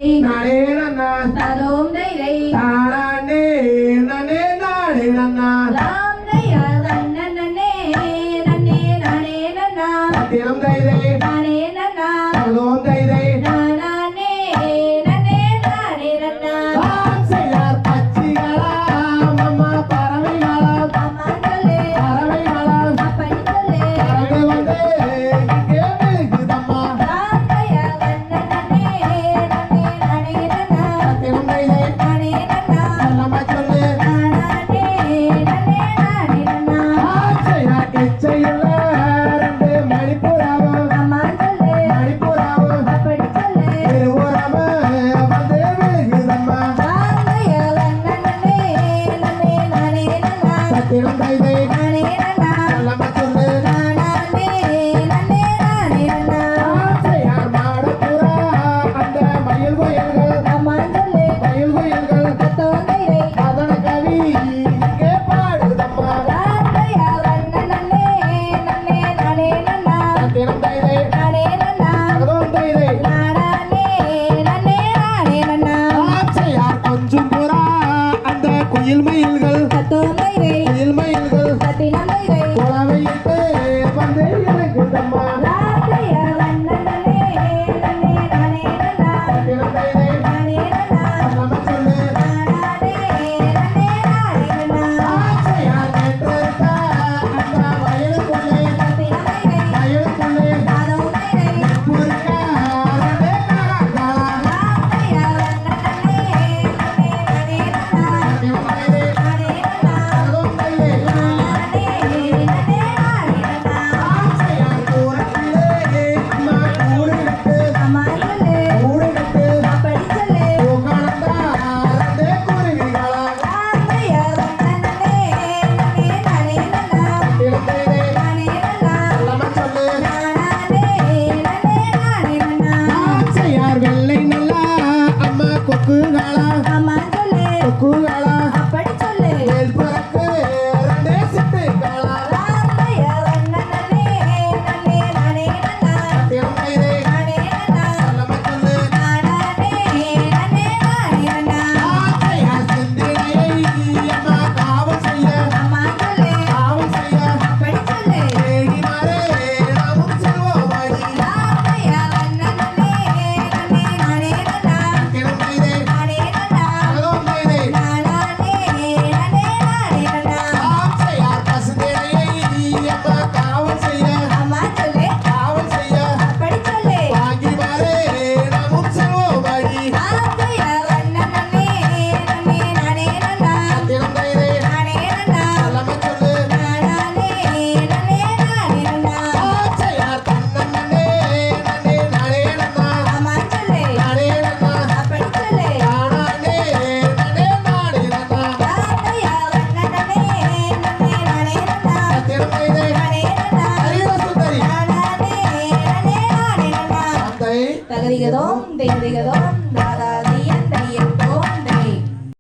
நானே நன்னா தரோம் தைரை தானே நனே நானே நன்னா லாம் தைரா நன்னனே நன்னே நானே நன்னா சத்தியம் தைரை நானே நன்னா தரோம் தைரை நானே நன்னே நானே நன்னா ஆசையார் பச்சிகளா அம்மா பறவைகளா அம்மா சொல்லே பறவைகளா அப்படி சொல்லே பறவை வந்து இங்கே விழுகுதம்மா லாம் தைரா நன்னனே நன்னே நானே நன்னா சத்தியம் தைரை நானே நன்னா அம்மா சொல்லு நானே நன்னே நானே நன்னா ஆசையார் இச்சையுள்ள ரெண்டு மணிப்புறாவும் அம்மா சொல்லே மணிப்புறாவும் அப்படி சொல்லே திருவுறம வந்து விழுகுதம்மா லாம் தைரா நன்னனே நன்னே நானே நன்னா சத்தியம் தைரை நானே நன்னா அம்மா சொல்லு நானே நன்னே நானே நன்னா ஆசையார் மாடப்புறா அந்த மயில் கோயில்கள் அம்மா சொல்லே மயில் கோயில்கள் தத்தோம் தைரை அதன கவி இங்கே பாடுதம்மா லாம் தைரா நன்னனே நன்னே நானே நன்னா சத்தியம் தைரை நானே நன்னா அகதோம் தைரை நானே நன்னே நானே நன்னா ஆசையார் கொஞ்சம் புறா அந்த குயில் மயில்கள் தத்தோம் தைரை குயில் மயில்கள் தத்தினம் தைரை குழவையிட்டு வந்து இறங்குதம்மா லாம் தைரா நன்னனே நன்னே நானே நன்னா சத்தியம் தைரை நானே நன்னா நம்ம சொல்லு நானே நன்னே நானே நன்னா ஆசையார் கேட்டிருக்க அந்த வயலுக்குள்ளே தத்தினம் தைரை வயலுக்குள்ளே தாதோம் தைரை குறுக்க அரடே காலா லாம் தைரா நன்னனே நன்னே நானே நன்னா சத்தியம் தைரை நானே நன்னா அகதோம் தைரை நானே நன்னே நானே நன்னா ஆசையார் கூரத்திலே அம்மா கூடு கட்டு அம்மா சொல்லு கூடு கட்டு அப்படி சொல்லு உட்கார்ந்தா அரடே குருவிகளா லாம் தைரா நன்னனே நன்னே நானே நன்னா சத்தியம் தைரை நானே நன்னா நம்ம சொல்லு நானே நன்னே நானே நன்னா ஆசையார் வெள்ளை நல்லா அம்மா கொக்குகளா அம்மா சொல்லு கொக்குகளா அப்படி சொல்லு மேல் புறக்கு ரெண்டே சிட்டுகளா லாம் தைரா நன்னனே நன்னே நானே நன்னா சத்தியம் தைரை நானே நன்னா நம்ம சொல்லு நானே நன்னே நானே நன்னா ஆசையார் சிந்தினையை அம்மா காவல் செய்ய அம்மா சொல்லு காவல் செய்ய அப்படி சொல்லு தேடி மாறே நாமும் செல்வோமாடி லாம் தைரா நன்னனே நன்னே நானே நன்னா சத்தியம் தைரை நானே நன்னா அகதோம் தைரை நானே நன்னே நானே நன்னா ஆசையார் பசுந்தினையை அம்மா காவல் செய்ய அம்மா சொல்லு காவல் செய்ய அப்படி சொல்லு வாங்கி மாறே நாமும் செல்வோமாடி லாம் தைரா நன்னனே நன்னே நானே நன்னா சத்தியம் தைரை நானே நன்னா நம்ம சொல்லு நானே நன்னே நானே நன்னா ஆசையார் தன்னன்னே நன்னே நானே நன்னா அம்மா சொல்லு நானே நன்னா அப்படி சொல்லு நானே நன்னே நானே நன்னா லாம் தைரா நன்னனே நன்னே நானே நன்னா சத்தியம் தைரை நானே நன்னா ஹரிஹர சுந்தரி நானே நன்னே நானே நன்னா தந்தை தகதிகதோம் தெய்வதிகதோம்